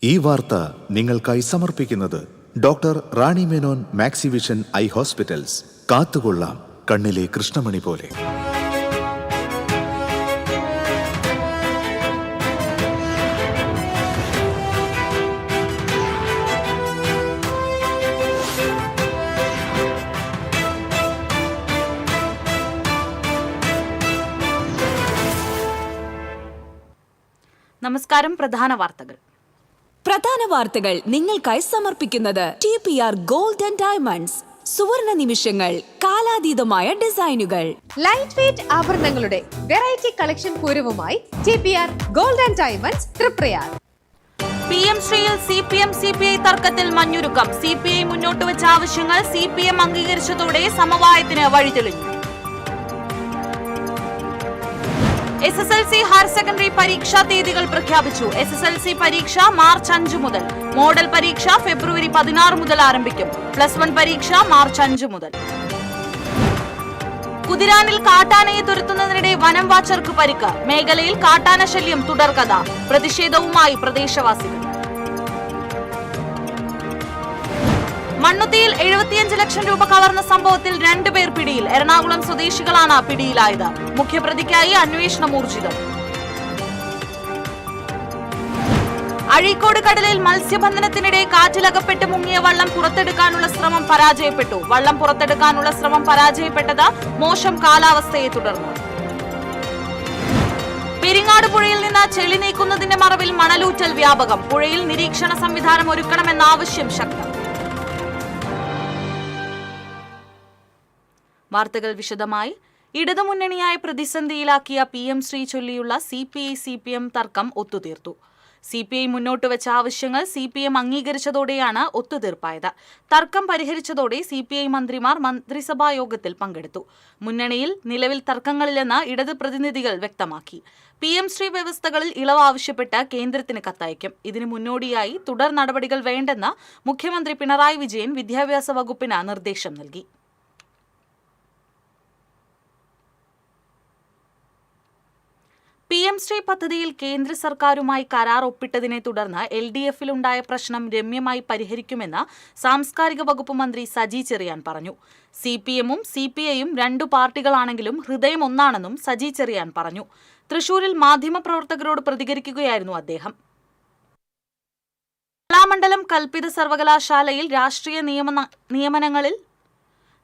ഈ വാർത്ത നിങ്ങൾക്കായി സമർപ്പിക്കുന്നത് doctor Rani Menon Maxivision I hospitals. കാത്തുകൊള്ളാം കണ്ണിലെ കൃഷ്ണമണി പോലെ. നമസ്കാരം. പ്രധാന വാർത്തകൾ നിങ്ങൾക്കായി സമർപ്പിക്കുന്നത് TPR ഗോൾഡ് ആൻഡ് ഡയമണ്ട്സ്. സുവർണ നിമിഷങ്ങൾ, കാലാതീതമായ ഡിസൈനുകൾ. ലൈറ്റ് വെയ്റ്റ് ആഭരണങ്ങളുടെ വെറൈറ്റി കളക്ഷൻ പൂരവുമായി TPR gold and diamonds Thriprayar. PM ശ്രീയിൽ CPM CPI തർക്കത്തിൽ മഞ്ഞുരുക്കം. CPI മുന്നോട്ട് വെച്ച ആവശ്യങ്ങൾ CPM അംഗീകരിച്ചതോടെ സമവായത്തിന് വഴിതെളിഞ്ഞു. SSLC ഹയർ സെക്കൻഡറി പരീക്ഷാ തീയതികൾ പ്രഖ്യാപിച്ചു. SSLC പരീക്ഷ മാർച്ച് 5 മുതൽ, മോഡൽ പരീക്ഷ ഫെബ്രുവരി 16 മുതൽ ആരംഭിക്കും. +1 പരീക്ഷ മാർച്ച് 5 മുതൽ. കുതിരാനിൽ കാട്ടാനയെ തുരത്തുന്നതിനിടെ വനം വാച്ചർക്ക് പരിക്ക്. മേഖലയിൽ കാട്ടാന ശല്യം തുടർക്കഥ. പ്രതിഷേധവുമായി പ്രദേശവാസികൾ. മണ്ണുത്തിയിൽ 75 ലക്ഷം രൂപ കവർന്ന സംഭവത്തിൽ 2 പേർ പിടിയിൽ. എറണാകുളം സ്വദേശികളാണ് പിടിയിലായത്. മുഖ്യപ്രതിക്കായി അന്വേഷണം ഊർജിതം. അഴീക്കോട് കടലിൽ മത്സ്യബന്ധനത്തിനിടെ കാറ്റിലകപ്പെട്ട് മുങ്ങിയ വള്ളം പുറത്തെടുക്കാനുള്ള ശ്രമം പരാജയപ്പെട്ടു. വള്ളം പുറത്തെടുക്കാനുള്ള ശ്രമം പരാജയപ്പെട്ടത് മോശം കാലാവസ്ഥയെ തുടർന്ന്. പെരിങ്ങാട് പുഴയിൽ നിന്ന് ചെളി നീക്കുന്നതിന്റെ മറവിൽ മണലൂറ്റൽ വ്യാപകം. പുഴയിൽ നിരീക്ഷണ സംവിധാനം ഒരുക്കണമെന്ന ആവശ്യം ശക്തം. വാർത്തകൾ വിശദമായി. ഇടതുമുന്നണിയായ പ്രതിസന്ധിയിലാക്കിയ PM ശ്രീ ചൊല്ലിയുള്ള CPI CPM തർക്കം ഒത്തുതീർത്തു. CPI മുന്നോട്ട് വെച്ച ആവശ്യങ്ങൾ CPM അംഗീകരിച്ചതോടെയാണ് ഒത്തുതീർപ്പായത്. തർക്കം പരിഹരിച്ചതോടെ CPI മന്ത്രിമാർ മന്ത്രിസഭാ യോഗത്തിൽ പങ്കെടുത്തു. മുന്നണിയിൽ നിലവിൽ തർക്കങ്ങളില്ലെന്ന് ഇടത് പ്രതിനിധികൾ വ്യക്തമാക്കി. PM ശ്രീ വ്യവസ്ഥകളിൽ ഇളവ് ആവശ്യപ്പെട്ട് കേന്ദ്രത്തിന് കത്തയക്കും. ഇതിന് മുന്നോടിയായി തുടർ നടപടികൾ വേണ്ടെന്ന് മുഖ്യമന്ത്രി പിണറായി വിജയൻ വിദ്യാഭ്യാസ വകുപ്പിന് നിർദ്ദേശം നൽകി. PM ശ്രീ പദ്ധതിയിൽ കേന്ദ്ര സർക്കാരുമായി കരാർ ഒപ്പിട്ടതിനെ തുടർന്ന് LDF-ലുണ്ടായ പ്രശ്നം രമ്യമായി പരിഹരിക്കുമെന്ന് സാംസ്കാരിക വകുപ്പ് മന്ത്രി സജി ചെറിയാൻ പറഞ്ഞു. CPM-ഉം CPI-യും 2 പാർട്ടികളാണെങ്കിലും ഹൃദയം ഒന്നാണെന്നും സജി ചെറിയാൻ പറഞ്ഞു. തൃശൂരിൽ മാധ്യമപ്രവർത്തകരോട് പ്രതികരിക്കുകയായിരുന്നു അദ്ദേഹം. കലാമണ്ഡലം കൽപ്പിത സർവകലാശാലയിൽ രാഷ്ട്രീയ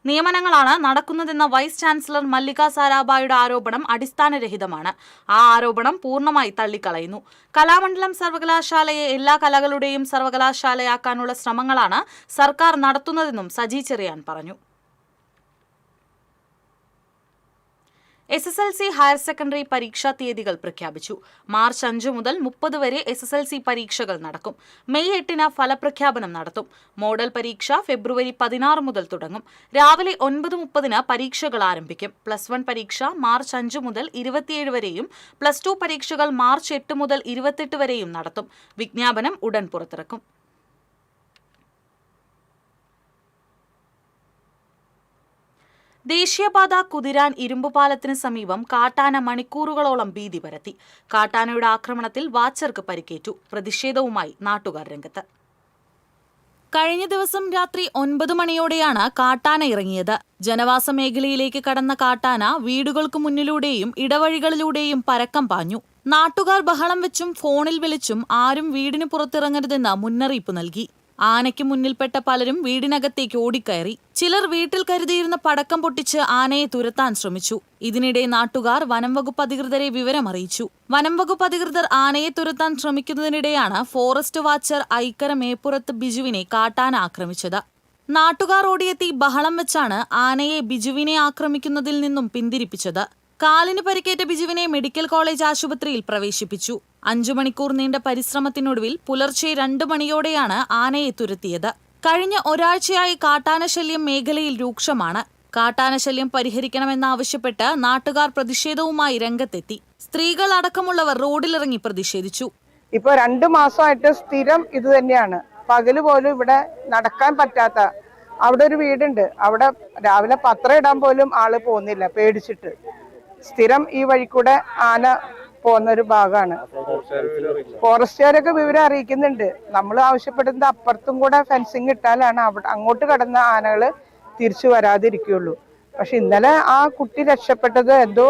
നിയമനങ്ങളാണ് നടക്കുന്നതെന്ന വൈസ് ചാൻസലർ മല്ലിക സാരാഭായുടെ ആരോപണം അടിസ്ഥാനരഹിതമാണ്. ആ ആരോപണം പൂർണ്ണമായി തള്ളിക്കളയുന്നു. കലാമണ്ഡലം സർവകലാശാലയെ എല്ലാ കലകളുടെയും സർവകലാശാലയാക്കാനുള്ള ശ്രമങ്ങളാണ് സർക്കാർ നടത്തുന്നതെന്നും സജി ചെറിയാൻ പറഞ്ഞു. SSLC ഹയർ സെക്കൻഡറി പരീക്ഷാ തീയതികൾ പ്രഖ്യാപിച്ചു. മാർച്ച് 5 മുതൽ 30 വരെ SSLC പരീക്ഷകൾ നടക്കും. മെയ് 8-ന് ഫലപ്രഖ്യാപനം നടത്തും. മോഡൽ പരീക്ഷ ഫെബ്രുവരി 16 മുതൽ തുടങ്ങും. രാവിലെ 9:30-ന് പരീക്ഷകൾ ആരംഭിക്കും. +1 പരീക്ഷ മാർച്ച് 5 മുതൽ 27 വരെയും +2 പരീക്ഷകൾ മാർച്ച് 8 മുതൽ 28 വരെയും നടത്തും. വിജ്ഞാപനം ഉടൻ പുറത്തിറക്കും. ദേശീയപാത കുതിരാൻ ഇരുമ്പുപാലത്തിന് സമീപം കാട്ടാന മണിക്കൂറുകളോളം ഭീതി പരത്തി. കാട്ടാനയുടെ ആക്രമണത്തിൽ വാച്ചർക്ക് പരിക്കേറ്റു. പ്രതിഷേധവുമായി നാട്ടുകാർ രംഗത്ത്. കഴിഞ്ഞ ദിവസം രാത്രി 9 മണിയോടെയാണ് കാട്ടാന ഇറങ്ങിയത്. ജനവാസ മേഖലയിലേക്ക് കടന്ന കാട്ടാന വീടുകൾക്ക് മുന്നിലൂടെയും ഇടവഴികളിലൂടെയും പരക്കം പാഞ്ഞു. നാട്ടുകാർ ബഹളം വെച്ചും ഫോണിൽ വിളിച്ചും ആരും വീടിന് പുറത്തിറങ്ങരുതെന്ന് മുന്നറിയിപ്പ് നൽകി. ആനയ്ക്ക് മുന്നിൽപ്പെട്ട പലരും വീടിനകത്തേക്ക് ഓടിക്കയറി. ചിലർ വീട്ടിൽ കരുതിയിരുന്ന പടക്കം പൊട്ടിച്ച് ആനയെ തുരത്താൻ ശ്രമിച്ചു. ഇതിനിടെ നാട്ടുകാർ വനം വകുപ്പ് അധികൃതരെ വിവരമറിയിച്ചു. വനം വകുപ്പ് അധികൃതർ ആനയെ തുരത്താൻ ശ്രമിക്കുന്നതിനിടെയാണ് ഫോറസ്റ്റ് വാച്ചർ ഐക്കര മേപ്പുറത്ത് ബിജുവിനെ കാട്ടാന ആക്രമിച്ചത്. നാട്ടുകാർ ഓടിയെത്തി ബഹളം വെച്ചാണ് ആനയെ ബിജുവിനെ ആക്രമിക്കുന്നതിൽ നിന്നും പിന്തിരിപ്പിച്ചത്. കാലിന് പരിക്കേറ്റ ബിജുവിനെ മെഡിക്കൽ കോളേജ് ആശുപത്രിയിൽ പ്രവേശിപ്പിച്ചു. 5 മണിക്കൂർ നീണ്ട പരിശ്രമത്തിനൊടുവിൽ പുലർച്ചെ 2 മണിയോടെയാണ് ആനയെ തുരത്തിയത്. കഴിഞ്ഞ ഒരാഴ്ചയായി കാട്ടാനശല്യം മേഖലയിൽ രൂക്ഷമാണ്. കാട്ടാനശല്യം പരിഹരിക്കണമെന്നാവശ്യപ്പെട്ട് നാട്ടുകാർ പ്രതിഷേധവുമായി രംഗത്തെത്തി. സ്ത്രീകൾ അടക്കമുള്ളവർ റോഡിലിറങ്ങി പ്രതിഷേധിച്ചു. ഇപ്പൊ 2 മാസമായിട്ട് സ്ഥിരം ഇത് തന്നെയാണ്. പകല് പോലും ഇവിടെ നടക്കാൻ പറ്റാത്ത, അവിടെ ഒരു വീടുണ്ട്, അവിടെ രാവിലെ പത്രം ഇടാൻ പോലും ആള് പോകുന്നില്ല പേടിച്ചിട്ട്. സ്ഥിരം ഈ വഴി കൂടെ ആന പോകുന്ന ഒരു ഭാഗമാണ്. ഫോറസ്റ്റുകാരൊക്കെ വിവരം അറിയിക്കുന്നുണ്ട്. നമ്മൾ ആവശ്യപ്പെടുന്നത് അപ്പുറത്തും കൂടെ ഫെൻസിങ് ഇട്ടാലാണ് അങ്ങോട്ട് കടന്ന ആനകൾ തിരിച്ചു വരാതിരിക്കുള്ളൂ. പക്ഷെ ഇന്നലെ ആ കുട്ടി രക്ഷപ്പെട്ടത് എന്തോ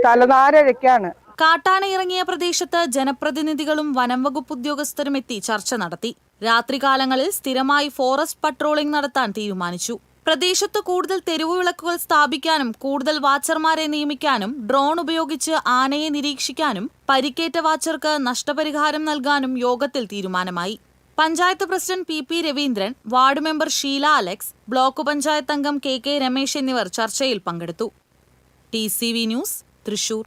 തലനാരഴയ്ക്കാണ്. കാട്ടാന ഇറങ്ങിയ പ്രദേശത്ത് ജനപ്രതിനിധികളും വനം വകുപ്പ് ഉദ്യോഗസ്ഥരും എത്തി ചർച്ച നടത്തി. രാത്രികാലങ്ങളിൽ സ്ഥിരമായി ഫോറസ്റ്റ് പട്രോളിംഗ് നടത്താൻ തീരുമാനിച്ചു. പ്രദേശത്ത് കൂടുതൽ തെരുവു വിളക്കുകൾ സ്ഥാപിക്കാനും കൂടുതൽ വാച്ചർമാരെ നിയമിക്കാനും ഡ്രോൺ ഉപയോഗിച്ച് ആനയെ നിരീക്ഷിക്കാനും പരിക്കേറ്റ വാച്ചർക്ക് നഷ്ടപരിഹാരം നൽകാനും യോഗത്തിൽ തീരുമാനമായി. Panchayat president P Raveendran, ward member Sheela Alex, block panchayat അംഗം കെ രമേശ് എന്നിവർ ചർച്ചയിൽ പങ്കെടുത്തു. TCV news, Thrissur.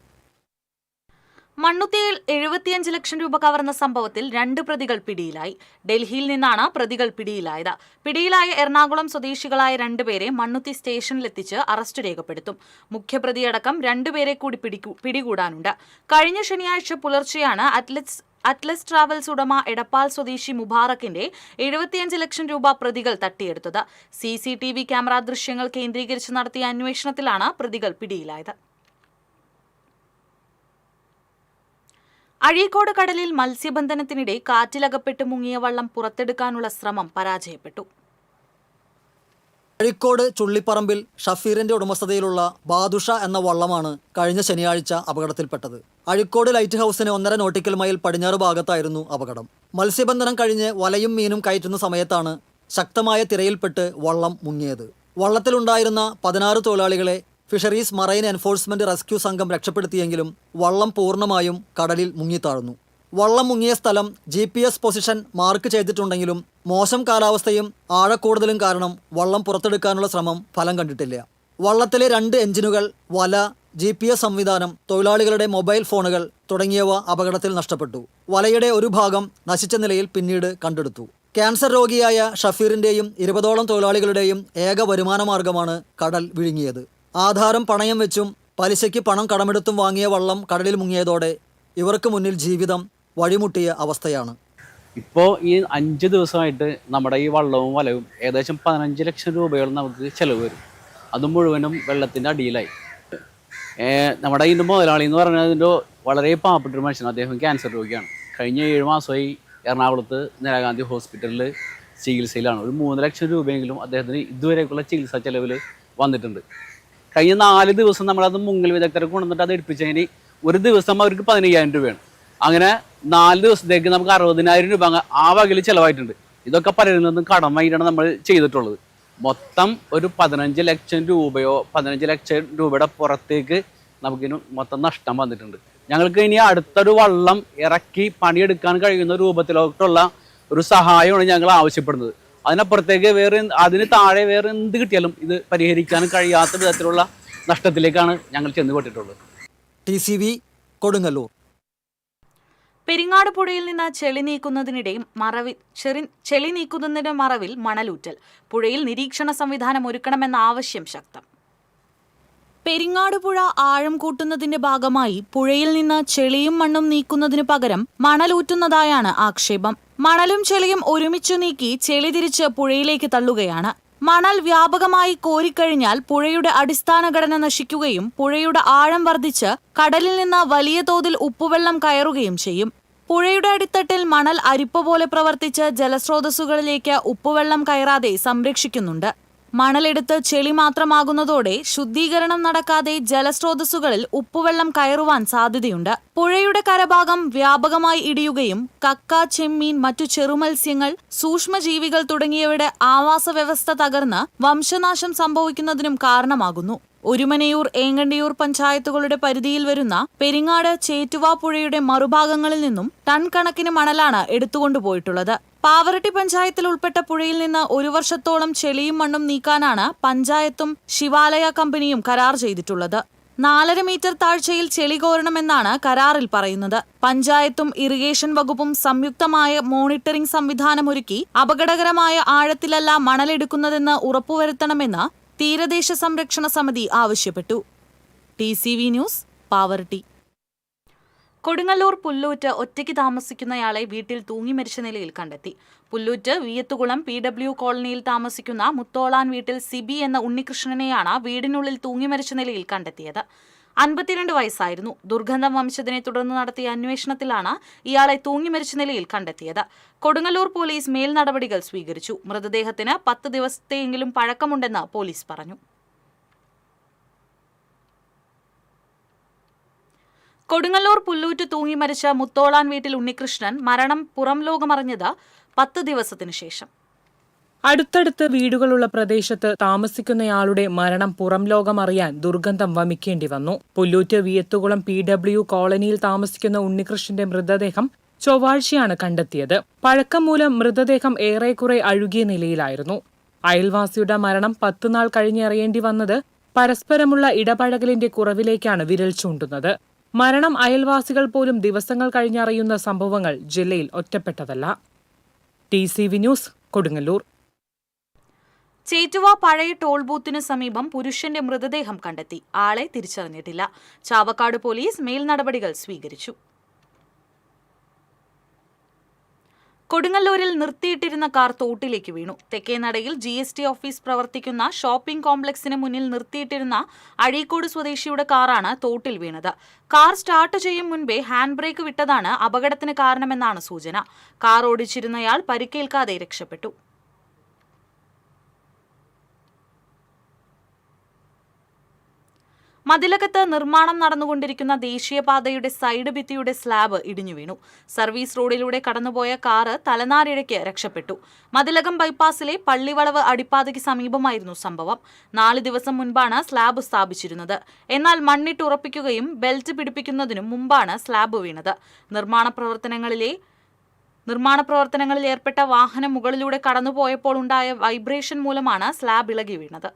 മണ്ണുത്തിയിൽ 75 ലക്ഷം രൂപ കവർന്ന സംഭവത്തിൽ 2 പ്രതികൾ പിടിയിലായി. ഡൽഹിയിൽ നിന്നാണ് പ്രതികൾ പിടിയിലായത്. പിടിയിലായ എറണാകുളം സ്വദേശികളായ 2 പേരെ മണ്ണുത്തി സ്റ്റേഷനിലെത്തിച്ച് അറസ്റ്റ് രേഖപ്പെടുത്തും. മുഖ്യപ്രതിയടക്കം 2 പേരെ കൂടി പിടികൂടാനുണ്ട്. കഴിഞ്ഞ ശനിയാഴ്ച പുലർച്ചെയാണ് അറ്റ്ലസ് ട്രാവൽസ് ഉടമ എടപ്പാൾ സ്വദേശി മുബാറക്കിന്റെ 75 ലക്ഷം രൂപ പ്രതികൾ തട്ടിയെടുത്തത്. CCTV ക്യാമറ ദൃശ്യങ്ങൾ കേന്ദ്രീകരിച്ച് നടത്തിയ അന്വേഷണത്തിലാണ് പ്രതികൾ പിടിയിലായത്. അഴീക്കോട് കടലിൽ മത്സ്യബന്ധനത്തിനിടെ കാറ്റിലകപ്പെട്ട് മുങ്ങിയ വള്ളം പുറത്തെടുക്കാനുള്ള ശ്രമം പരാജയപ്പെട്ടു. അഴീക്കോട് ചുള്ളിപ്പറമ്പിൽ ഷഫീറിന്റെ ഉടമസ്ഥതയിലുള്ള ബാദുഷ എന്ന വള്ളമാണ് കഴിഞ്ഞ ശനിയാഴ്ച അപകടത്തിൽപ്പെട്ടത്. അഴീക്കോട് ലൈറ്റ് ഹൗസിന് 1.5 നോട്ടിക്കൽ മൈൽ പടിഞ്ഞാറ് ഭാഗത്തായിരുന്നു അപകടം. മത്സ്യബന്ധനം കഴിഞ്ഞ് വലയും മീനും കയറ്റുന്ന സമയത്താണ് ശക്തമായ തിരയിൽപ്പെട്ട് വള്ളം മുങ്ങിയത്. വള്ളത്തിലുണ്ടായിരുന്ന 16 തൊഴിലാളികളെ ഫിഷറീസ് മറൈൻ എൻഫോഴ്സ്മെന്റ് റെസ്ക്യൂ സംഘം രക്ഷപ്പെടുത്തിയെങ്കിലും വള്ളം പൂർണ്ണമായും കടലിൽ മുങ്ങിത്താഴ്ന്നു. വള്ളം മുങ്ങിയ സ്ഥലം GPS പൊസിഷൻ മാർക്ക് ചെയ്തിട്ടുണ്ടെങ്കിലും മോശം കാലാവസ്ഥയും ആഴക്കൂടുതലും കാരണം വള്ളം പുറത്തെടുക്കാനുള്ള ശ്രമം ഫലം കണ്ടിട്ടില്ല. വള്ളത്തിലെ 2 എഞ്ചിനുകൾ, വല, GPS സംവിധാനം, തൊഴിലാളികളുടെ മൊബൈൽ ഫോണുകൾ തുടങ്ങിയവ അപകടത്തിൽ നഷ്ടപ്പെട്ടു. വലയുടെ ഒരു ഭാഗം നശിച്ച നിലയിൽ പിന്നീട് കണ്ടെടുത്തു. ക്യാൻസർ രോഗിയായ ഷഫീറിന്റെയും 20ഓളം തൊഴിലാളികളുടെയും ഏക വരുമാന മാർഗമാണ് കടൽ വിഴുങ്ങിയത്. ആധാരം പണയം വെച്ചും പലിശയ്ക്ക് പണം കടമെടുത്തും വാങ്ങിയ വള്ളം കടലിൽ മുങ്ങിയതോടെ ഇവർക്ക് മുന്നിൽ ജീവിതം വഴിമുട്ടിയ അവസ്ഥയാണ്. ഇപ്പോൾ ഈ 5 ദിവസമായിട്ട് നമ്മുടെ ഈ വള്ളവും വലവും ഏകദേശം 15 ലക്ഷം രൂപയോളം നമുക്ക് ചിലവ് വരും. അതും മുഴുവനും വെള്ളത്തിൻ്റെ അടിയിലായി. നമ്മുടെ ഇതിൻ്റെ മുതലാളി എന്ന് പറഞ്ഞതിൻ്റെ വളരെ പാവപ്പെട്ടൊരു മനുഷ്യനാണ്. അദ്ദേഹം ക്യാൻസർ രോഗിയാണ്. കഴിഞ്ഞ 7 മാസമായി എറണാകുളത്ത് ഇന്ദിരാഗാന്ധി ഹോസ്പിറ്റലിൽ ചികിത്സയിലാണ്. ഒരു 3 ലക്ഷം രൂപയെങ്കിലും അദ്ദേഹത്തിന് ഇതുവരെയൊക്കെയുള്ള ചികിത്സാ ചെലവിൽ വന്നിട്ടുണ്ട്. കഴിഞ്ഞ 4 ദിവസം നമ്മളത് മുങ്ങൽ വിദഗ്ധരെ കൊണ്ടുവന്നിട്ട് അത് എടുപ്പിച്ചതിന് ഒരു ദിവസം അവർക്ക് 15,000 രൂപയാണ്. അങ്ങനെ 4 ദിവസത്തേക്ക് നമുക്ക് 60,000 രൂപ ആ വകയിൽ ചിലവായിട്ടുണ്ട്. ഇതൊക്കെ പലരിൽ നിന്നും കടമായിട്ടാണ് നമ്മൾ ചെയ്തിട്ടുള്ളത്. മൊത്തം ഒരു 15 ലക്ഷം രൂപയോ 15 ലക്ഷം രൂപയുടെ പുറത്തേക്ക് നമുക്കിന് മൊത്തം നഷ്ടം വന്നിട്ടുണ്ട്. ഞങ്ങൾക്ക് ഇനി അടുത്തൊരു വള്ളം ഇറക്കി പണിയെടുക്കാൻ കഴിയുന്ന രൂപത്തിലോട്ടുള്ള ഒരു സഹായമാണ് ഞങ്ങൾ ആവശ്യപ്പെടുന്നത്. അതിനപ്പുറത്തേക്ക് അതിന് താഴെ വേറെ എന്ത് കിട്ടിയാലും ഇത് പരിഹരിക്കാൻ കഴിയാത്ത വിധത്തിലുള്ള നഷ്ടത്തിലേക്കാണ് ഞങ്ങൾ ചെന്നുപെട്ടിട്ടുള്ളത്. TCV കൊടുങ്ങല്ലൂർ. പെരിങ്ങാട് പുഴയിൽ നിന്ന് ചെളി നീക്കുന്നതിന്റെ മറവിൽ മണലൂറ്റൽ. പുഴയിൽ നിരീക്ഷണ സംവിധാനം ഒരുക്കണമെന്ന ആവശ്യം ശക്തം. പെരിങ്ങാട് പുഴ ആഴം കൂട്ടുന്നതിന്റെ ഭാഗമായി പുഴയിൽ നിന്ന് ചെളിയും മണ്ണും നീക്കുന്നതിനു പകരം മണലൂറ്റുന്നതായാണ് ആക്ഷേപം. മണലും ചെളിയും ഒരുമിച്ചു നീക്കി ചെളി തിരിച്ച് പുഴയിലേക്ക് തള്ളുകയാണ്. മണൽ വ്യാപകമായി കോരിക്കഴിഞ്ഞാൽ പുഴയുടെ അടിസ്ഥാന ഘടന നശിക്കുകയും പുഴയുടെ ആഴം വർദ്ധിച്ച് കടലിൽ നിന്ന് വലിയ തോതിൽ ഉപ്പുവെള്ളം കയറുകയും ചെയ്യും. പുഴയുടെ അടിത്തട്ടിൽ മണൽ അരിപ്പ പോലെ പ്രവർത്തിച്ച് ജലസ്രോതസ്സുകളിലേക്ക് ഉപ്പുവെള്ളം കയറാതെ സംരക്ഷിക്കുന്നുണ്ട്. മണലെടുത്ത് ചെളി മാത്രമാകുന്നതോടെ ശുദ്ധീകരണം നടക്കാതെ ജലസ്രോതസ്സുകളിൽ ഉപ്പുവെള്ളം കയറുവാൻ സാധ്യതയുണ്ട്. പുഴയുടെ കരഭാഗം വ്യാപകമായി ഇടിയുകയും കക്ക, ചെമ്മീൻ, മറ്റു ചെറുമത്സ്യങ്ങൾ, സൂക്ഷ്മജീവികൾ തുടങ്ങിയവയുടെ ആവാസ വ്യവസ്ഥ തകർന്ന് വംശനാശം സംഭവിക്കുന്നതിനും കാരണമാകുന്നു. ഒരുമനയൂർ, ഏങ്ങണ്ടിയൂർ പഞ്ചായത്തുകളുടെ പരിധിയിൽ വരുന്ന പെരിങ്ങാട്, ചേറ്റുവ പുഴയുടെ മറുഭാഗങ്ങളിൽ നിന്നും ടൺ കണക്കിന് മണലാണ് എടുത്തുകൊണ്ടുപോയിട്ടുള്ളത്. പാവറട്ടി പഞ്ചായത്തിൽ ഉൾപ്പെട്ട പുഴയിൽ നിന്ന് 1 വർഷത്തോളം ചെളിയും മണ്ണും നീക്കാനാണ് പഞ്ചായത്തും ശിവാലയ കമ്പനിയും കരാർ ചെയ്തിട്ടുള്ളത്. 4.5 മീറ്റർ താഴ്ചയിൽ ചെളി കോരണമെന്നാണ് കരാറിൽ പറയുന്നത്. പഞ്ചായത്തും ഇറിഗേഷൻ വകുപ്പും സംയുക്തമായ മോണിറ്ററിംഗ് സംവിധാനമൊരുക്കി അപകടകരമായ ആഴത്തിലല്ല മണലെടുക്കുന്നതെന്ന് ഉറപ്പുവരുത്തണമെന്ന് തീരദേശ സംരക്ഷണ സമിതി ആവശ്യപ്പെട്ടു. TCV news, Pavaratty. കൊടുങ്ങല്ലൂർ പുല്ലൂറ്റ് ഒറ്റയ്ക്ക് താമസിക്കുന്നയാളെ വീട്ടിൽ തൂങ്ങി മരിച്ച നിലയിൽ കണ്ടെത്തി. പുല്ലൂറ്റ് വിയത്തുകുളം PW കോളനിയിൽ താമസിക്കുന്ന മുത്തോളാൻ വീട്ടിൽ സിബി എന്ന ഉണ്ണികൃഷ്ണനെയാണ് വീടിനുള്ളിൽ തൂങ്ങി മരിച്ച നിലയിൽ കണ്ടെത്തിയത്. 52 വയസ്സായിരുന്നു. ദുർഗന്ധം വമിച്ചതിനെ തുടർന്ന് നടത്തിയ അന്വേഷണത്തിലാണ് ഇയാളെ തൂങ്ങിമരിച്ച നിലയിൽ കണ്ടെത്തിയത്. കൊടുങ്ങല്ലൂർ പോലീസ് മേൽ നടപടികൾ സ്വീകരിച്ചു. മൃതദേഹത്തിന് 10 ദിവസത്തെയെങ്കിലും പഴക്കമുണ്ടെന്ന് പോലീസ് പറഞ്ഞു. കൊടുങ്ങല്ലൂർ പുല്ലൂറ്റ് തൂങ്ങിമരിച്ച മുത്തോളാൻ വീട്ടിൽ ഉണ്ണികൃഷ്ണൻ മരണം പുറം ലോകമറിഞ്ഞത് 10 ദിവസത്തിനു ശേഷം. അടുത്തടുത്ത് വീടുകളുള്ള പ്രദേശത്ത് താമസിക്കുന്നയാളുടെ മരണം പുറം ലോകമറിയാൻ ദുർഗന്ധം വമിക്കേണ്ടി വന്നു. പുല്ലൂറ്റ് വിയത്തുകുളം PW കോളനിയിൽ താമസിക്കുന്ന ഉണ്ണികൃഷ്ണന്റെ മൃതദേഹം ചൊവ്വാഴ്ചയാണ് കണ്ടെത്തിയത്. പഴക്കം മൂലം മൃതദേഹം ഏറെക്കുറെ അഴുകിയ നിലയിലായിരുന്നു. അയൽവാസിയുടെ മരണം 10 നാൾ കഴിഞ്ഞറിയേണ്ടി വന്നത് പരസ്പരമുള്ള ഇടപഴകലിന്റെ കുറവിലേക്കാണ് വിരൽ ചൂണ്ടുന്നത്. മരണം അയൽവാസികൾ പോലും ദിവസങ്ങൾ കഴിഞ്ഞറിയുന്ന സംഭവങ്ങൾ ജില്ലയിൽ ഒറ്റപ്പെട്ടതല്ല. TCV news, Kodungallur. ചേറ്റുവ പഴയ ടോൾ ബൂത്തിനു സമീപം പുരുഷന്റെ മൃതദേഹം കണ്ടെത്തി. ആളെ തിരിച്ചറിഞ്ഞിട്ടില്ല. ചാവക്കാട് പോലീസ് മേൽ നടപടികൾ സ്വീകരിച്ചു. കൊടുങ്ങല്ലൂരിൽ നിർത്തിയിട്ടിരുന്ന കാർ തോട്ടിലേക്ക് വീണു. തെക്കേനടയിൽ GST ഓഫീസ് പ്രവർത്തിക്കുന്ന ഷോപ്പിംഗ് കോംപ്ലക്സിന് മുന്നിൽ നിർത്തിയിട്ടിരുന്ന അഴീക്കോട് സ്വദേശിയുടെ കാറാണ് തോട്ടിൽ വീണത്. കാർ സ്റ്റാർട്ട് ചെയ്യും മുൻപേ ഹാൻഡ് ബ്രേക്ക് വിട്ടതാണ് അപകടത്തിന് കാരണമെന്നാണ് സൂചന. കാർ ഓടിച്ചിരുന്നയാൾ പരിക്കേൽക്കാതെ രക്ഷപ്പെട്ടു. മതിലകത്ത് നിർമ്മാണം നടന്നുകൊണ്ടിരിക്കുന്ന ദേശീയപാതയുടെ സൈഡ് ഭിത്തിയുടെ സ്ലാബ് ഇടിഞ്ഞു വീണു. സർവീസ് റോഡിലൂടെ കടന്നുപോയ കാറ് തലനാരിഴയ്ക്ക് രക്ഷപ്പെട്ടു. മതിലകം ബൈപ്പാസിലെ പള്ളിവളവ് അടിപ്പാതയ്ക്ക് സമീപമായിരുന്നു സംഭവം. 4 ദിവസം മുൻപാണ് സ്ലാബ് സ്ഥാപിച്ചിരുന്നത്. എന്നാൽ മണ്ണിട്ട് ഉറപ്പിക്കുകയും ബെൽറ്റ് പിടിപ്പിക്കുന്നതിനും മുമ്പാണ് സ്ലാബ് വീണത്. നിർമ്മാണ പ്രവർത്തനങ്ങളിൽ ഏർപ്പെട്ട വാഹനം മുകളിലൂടെ കടന്നുപോയപ്പോൾ ഉണ്ടായ വൈബ്രേഷൻ മൂലമാണ് സ്ലാബ് ഇളകി വീണത്.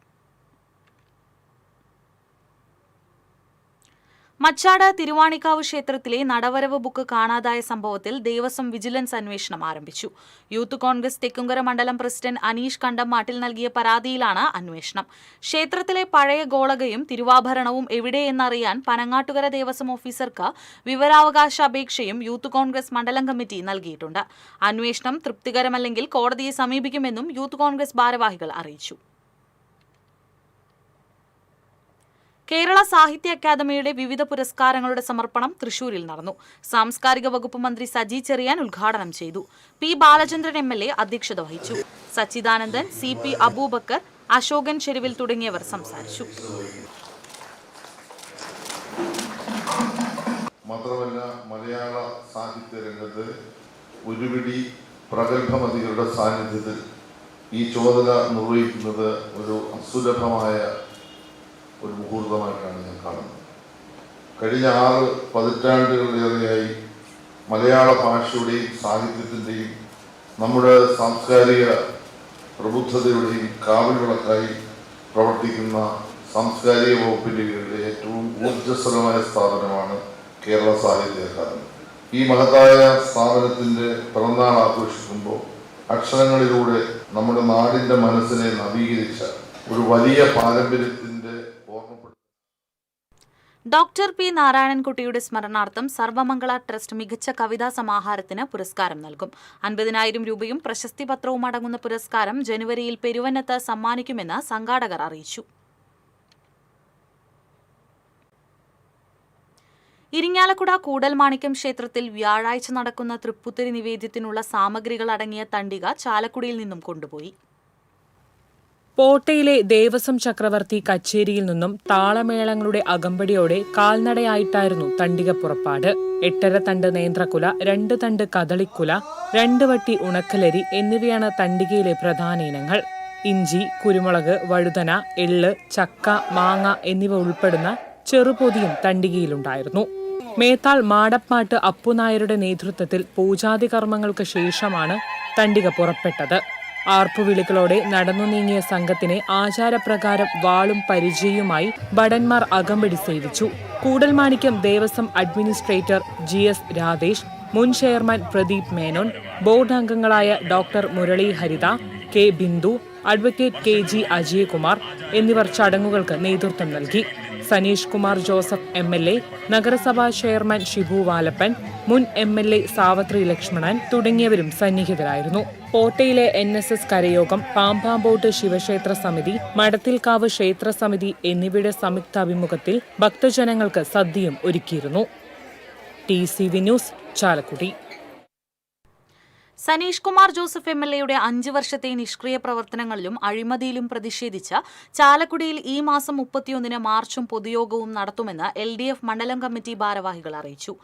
മച്ചാട് തിരുവാണിക്കാവ് ക്ഷേത്രത്തിലെ നടവരവ് ബുക്ക് കാണാതായ സംഭവത്തിൽ ദേവസ്വം വിജിലൻസ് അന്വേഷണം ആരംഭിച്ചു. യൂത്ത് കോൺഗ്രസ് തെക്കുംകര മണ്ഡലം പ്രസിഡന്റ് അനീഷ് കണ്ടമാട്ടിൽ നൽകിയ പരാതിയിലാണ് അന്വേഷണം. ക്ഷേത്രത്തിലെ പഴയ ഗോളകയും തിരുവാഭരണവും എവിടെയെന്നറിയാൻ പനങ്ങാട്ടുകര ദേവസ്വം ഓഫീസർക്ക് വിവരാവകാശ അപേക്ഷയും യൂത്ത് കോൺഗ്രസ് മണ്ഡലം കമ്മിറ്റി നൽകിയിട്ടുണ്ട്. അന്വേഷണം തൃപ്തികരമല്ലെങ്കിൽ കോടതിയെ സമീപിക്കുമെന്നും യൂത്ത് കോൺഗ്രസ് ഭാരവാഹികൾ അറിയിച്ചു. കേരള സാഹിത്യ അക്കാദമിയുടെ വിവിധ പുരസ്കാരങ്ങളുടെ സമർപ്പണം തൃശൂരിൽ നടന്നു. സാംസ്കാരിക വകുപ്പ് മന്ത്രി സജി ചെറിയാൻ ഉദ്ഘാടനം ചെയ്തു. P. ബാലചന്ദ്രൻ MLA അധ്യക്ഷത വഹിച്ചു. സച്ചിദാനന്ദൻ, CP അബൂബക്കർ, അശോകൻ ചെരുവിൽ തുടങ്ങിയവർ സംസാരിച്ചു. മാത്രമല്ല, മലയാള സാഹിത്യ രംഗത്ത് ഒരുപിടി പ്രഗത്ഭമതികളുടെ സാന്നിധ്യത്തിൽ ഈ ചുമതല നിർവഹിക്കുന്നത് ഒരു അസുലഭമായ ഒരു മുഹൂർത്തമായിട്ടാണ് ഞാൻ കാണുന്നത്. കഴിഞ്ഞ 6 പതിറ്റാണ്ടുകളിലേറെയായി മലയാള ഭാഷയുടെയും സാഹിത്യത്തിൻ്റെയും നമ്മുടെ സാംസ്കാരിക പ്രബുദ്ധതയുടെയും കാവൽ വിളക്കായി പ്രവർത്തിക്കുന്ന സാംസ്കാരിക വകുപ്പിൻ്റെ കീഴിലെ ഏറ്റവും ഊർജ്ജസ്വലമായ സ്ഥാപനമാണ് കേരള സാഹിത്യ അക്കാദമി. ഈ മഹത്തായ സ്ഥാപനത്തിൻ്റെ പിറന്നാൾ ആഘോഷിക്കുമ്പോൾ അക്ഷരങ്ങളിലൂടെ നമ്മുടെ നാടിൻ്റെ മനസ്സിനെ നവീകരിച്ച ഒരു വലിയ പാരമ്പര്യത്തിൻ്റെ ഡോക്ടർ P. നാരായണൻകുട്ടിയുടെ സ്മരണാർത്ഥം സർവമംഗള ട്രസ്റ്റ് മികച്ച കവിതാ സമാഹാരത്തിന് പുരസ്കാരം നൽകും. 50,000 രൂപയും പ്രശസ്തി പത്രവും അടങ്ങുന്ന പുരസ്കാരം ജനുവരിയിൽ പെരുവന്നത്ത് സമ്മാനിക്കുമെന്ന് സംഘാടകർ അറിയിച്ചു. ഇരിങ്ങാലക്കുട കൂടൽമാണിക്യം ക്ഷേത്രത്തിൽ വ്യാഴാഴ്ച നടക്കുന്ന തൃപ്പുത്തരി നിവേദ്യത്തിനുള്ള സാമഗ്രികൾ അടങ്ങിയ തണ്ടിക ചാലക്കുടിയിൽ നിന്നും കൊണ്ടുപോയി. പോട്ടയിലെ ദേവസ്വം ചക്രവർത്തി കച്ചേരിയിൽ നിന്നും താളമേളങ്ങളുടെ അകമ്പടിയോടെ കാൽനടയായിട്ടായിരുന്നു തണ്ടിക പുറപ്പാട്. 8.5 തണ്ട് നേന്ത്രക്കുല, 2 തണ്ട് കദളിക്കുല, 2 വട്ടി ഉണക്കലരി എന്നിവയാണ് തണ്ടികയിലെ പ്രധാന ഇനങ്ങൾ. ഇഞ്ചി, കുരുമുളക്, വഴുതന, എള്ള്, ചക്ക, മാങ്ങ എന്നിവ ഉൾപ്പെടുന്ന ചെറുപൊതിയും തണ്ടികയിലുണ്ടായിരുന്നു. മേത്താൾ മാടപ്പാട്ട് അപ്പുനായരുടെ നേതൃത്വത്തിൽ പൂജാതി കർമ്മങ്ങൾക്ക് ശേഷമാണ് തണ്ടിക പുറപ്പെട്ടത്. ആർപ്പുവിളികളോടെ നടന്നു നീങ്ങിയ സംഘത്തിനെ ആചാരപ്രകാരം വാളും പരിചയുമായി ഭടന്മാർ അകമ്പടി സേവിച്ചു. കൂടൽമാണിക്യം ദേവസ്വം അഡ്മിനിസ്ട്രേറ്റർ GS രാധേഷ്, മുൻ ചെയർമാൻ പ്രദീപ് മേനോൻ, ബോർഡ് അംഗങ്ങളായ ഡോക്ടർ മുരളി ഹരിത, K. Bindu, advocate KG Ajayakumar എന്നിവർ ചടങ്ങുകൾക്ക് നേതൃത്വം നൽകി. സനീഷ് കുമാർ ജോസഫ് MLA, നഗരസഭാ ചെയർമാൻ ഷിബു വാലപ്പൻ, മുൻ MLA സാവത്രി ലക്ഷ്മണൻ തുടങ്ങിയവരും സന്നിഹിതരായിരുന്നു. പോട്ടയിലെ NSS കരയോഗം, പാമ്പാമ്പോട്ട് ശിവക്ഷേത്ര സമിതി, മടത്തിൽക്കാവ് ക്ഷേത്ര സമിതി എന്നിവയുടെ സംയുക്താഭിമുഖത്തിൽ ഭക്തജനങ്ങൾക്ക് സദ്യയും ഒരുക്കിയിരുന്നു. TCV news, Chalakudy. Saneesh Kumar Joseph MLAയുടെ 5 വർഷത്തെ നിഷ്ക്രിയ പ്രവർത്തനങ്ങളിലും അഴിമതിയിലും പ്രതിഷേധിച്ച് ചാലക്കുടിയിൽ ഈ മാസം 31 മാർച്ചും പൊതുയോഗവും നടത്തുമെന്ന് LDF മണ്ഡലം കമ്മിറ്റി ഭാരവാഹികൾ അറിയിച്ചു.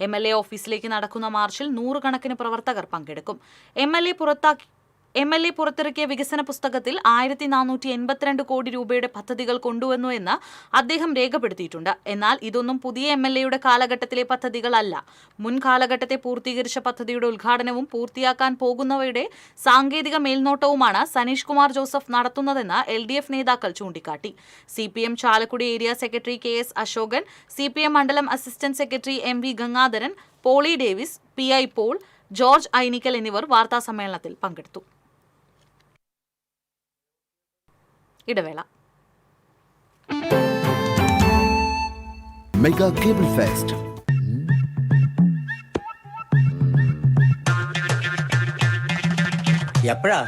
MLA ഓഫീസിലേക്ക് നടക്കുന്ന മാർച്ചിൽ 100 കണക്കിന് പ്രവർത്തകർ പങ്കെടുക്കും. MLA പുറത്തിറക്കിയ വികസന പുസ്തകത്തിൽ 1482 കോടി രൂപയുടെ പദ്ധതികൾ കൊണ്ടുവന്നു എന്ന് അദ്ദേഹം രേഖപ്പെടുത്തിയിട്ടുണ്ട്. എന്നാൽ ഇതൊന്നും പുതിയ MLAയുടെ കാലഘട്ടത്തിലെ പദ്ധതികളല്ല. മുൻ കാലഘട്ടത്തെ പൂർത്തീകരിച്ച പദ്ധതിയുടെ ഉദ്ഘാടനവും പൂർത്തിയാക്കാൻ പോകുന്നവയുടെ സാങ്കേതിക മേൽനോട്ടവുമാണ് സനീഷ് കുമാർ ജോസഫ് നടത്തുന്നതെന്ന് LDF നേതാക്കൾ ചൂണ്ടിക്കാട്ടി. CPM Chalakudy area secretary KS Ashokan, CPM മണ്ഡലം assistant secretary MV Gangadharan, Poly Davis, PI Paul, George Ainikkal എന്നിവർ വാർത്താസമ്മേളനത്തിൽ പങ്കെടുത്തു. ഇടവേള. മെഗാ കേബിൾ ഫെസ്റ്റ് എപ്പോഴാ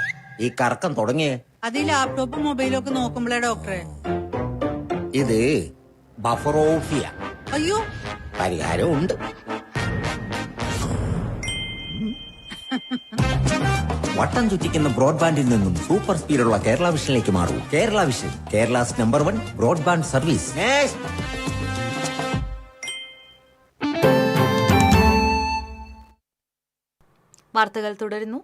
ഈ കറക്കം തുടങ്ങിയേ? അത് ഈ ലാപ്ടോപ്പും മൊബൈലും ഒക്കെ നോക്കുമ്പോഴേ ഡോക്ടറെ. ഇത് ബഫറോഫിയ. അയ്യോ, പരിഹാരം ഉണ്ട്. വട്ടം ചുറ്റിക്കുന്ന ബ്രോഡ്ബാൻഡിൽ നിന്നും സൂപ്പർ സ്പീഡുള്ള കേരള വിഷനിലേക്ക് മാറൂ. Kerala vision, Kerala's number 1 broadband service. വാർത്തകൾ തുടരുന്നു.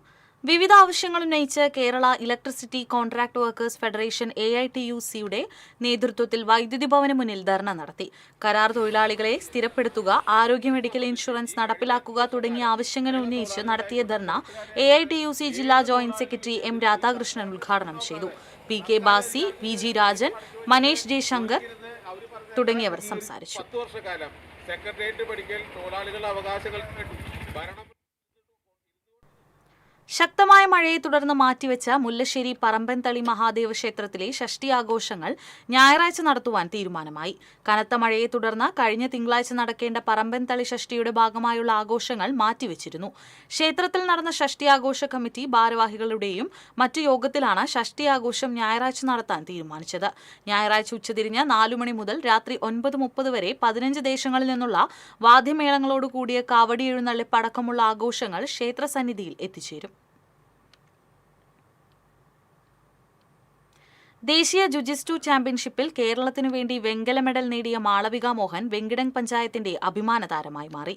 വിവിധ ആവശ്യങ്ങൾ ഉന്നയിച്ച് Kerala electricity contract workers federation AITUCയുടെ നേതൃത്വത്തിൽ വൈദ്യുതി ഭവന് മുന്നിൽ ധർണ നടത്തി. കരാർ തൊഴിലാളികളെ സ്ഥിരപ്പെടുത്തുക, ആരോഗ്യ മെഡിക്കൽ ഇൻഷുറൻസ് നടപ്പിലാക്കുക തുടങ്ങിയ ആവശ്യങ്ങൾ ഉന്നയിച്ച് നടത്തിയ ധർണ AITUC ജില്ലാ ജോയിന്റ് സെക്രട്ടറി M രാധാകൃഷ്ണൻ ഉദ്ഘാടനം ചെയ്തു. PK ബാസി, VG രാജൻ, മനേഷ് J ശങ്കർ തുടങ്ങിയവർ സംസാരിച്ചു. ശക്തമായ മഴയെ തുടർന്ന് മാറ്റിവെച്ച മുല്ലശ്ശേരി പറമ്പൻതളി മഹാദേവ ക്ഷേത്രത്തിലെ ഷഷ്ടി ആഘോഷങ്ങൾ ഞായറാഴ്ച നടത്തുവാൻ തീരുമാനമായി. കനത്ത മഴയെ തുടർന്ന് കഴിഞ്ഞ തിങ്കളാഴ്ച നടക്കേണ്ട പറമ്പൻതളി ഷഷ്ടിയുടെ ഭാഗമായുള്ള ആഘോഷങ്ങൾ മാറ്റിവെച്ചിരുന്നു. ക്ഷേത്രത്തിൽ നടന്ന ഷഷ്ടി ആഘോഷ കമ്മിറ്റി ഭാരവാഹികളുടെയും മറ്റു യോഗത്തിലാണ് ഷഷ്ടി ആഘോഷം ഞായറാഴ്ച നടത്താൻ തീരുമാനിച്ചത്. ഞായറാഴ്ച ഉച്ചതിരിഞ്ഞ് 4 മണി മുതൽ രാത്രി 9:30 വരെ 15 ദേശങ്ങളിൽ നിന്നുള്ള വാദ്യമേളങ്ങളോട് കൂടിയ കാവടി എഴുന്നള്ളിപ്പ് അടക്കമുള്ള ആഘോഷങ്ങൾ ക്ഷേത്രസന്നിധിയിൽ എത്തിച്ചേരും. ദേശീയ ജുജിസ്റ്റു ചാമ്പ്യൻഷിപ്പിൽ കേരളത്തിനു വേണ്ടി വെങ്കല മെഡൽ നേടിയ മാളവിക മോഹൻ വെങ്കിടങ് പഞ്ചായത്തിന്റെ അഭിമാന താരമായി മാറി.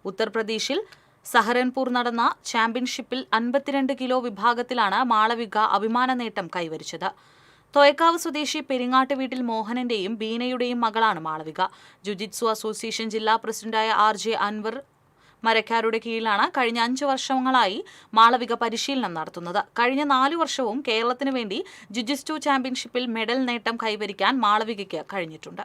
ഉത്തർപ്രദേശിൽ സഹരൻപൂർ നടന്ന ചാമ്പ്യൻഷിപ്പിൽ 52 കിലോ വിഭാഗത്തിലാണ് മാളവിക അഭിമാന നേട്ടം കൈവരിച്ചത്. തോയക്കാവ് സ്വദേശി പെരിങ്ങാട്ട് വീട്ടിൽ മോഹനന്റെയും ബീനയുടെയും മകളാണ് മാളവിക. ജുജിത്സു അസോസിയേഷൻ ജില്ലാ പ്രസിഡന്റായ RJ അൻവർ മരക്കാരുടെ കീഴിലാണ് കഴിഞ്ഞ 5 വർഷങ്ങളായി മാളവിക പരിശീലനം നടത്തുന്നത്. കഴിഞ്ഞ 4 വർഷവും കേരളത്തിനു വേണ്ടി ജുജിസ്റ്റു ചാമ്പ്യൻഷിപ്പിൽ മെഡൽ നേട്ടം കൈവരിക്കാൻ മാളവികയ്ക്ക് കഴിഞ്ഞിട്ടുണ്ട്.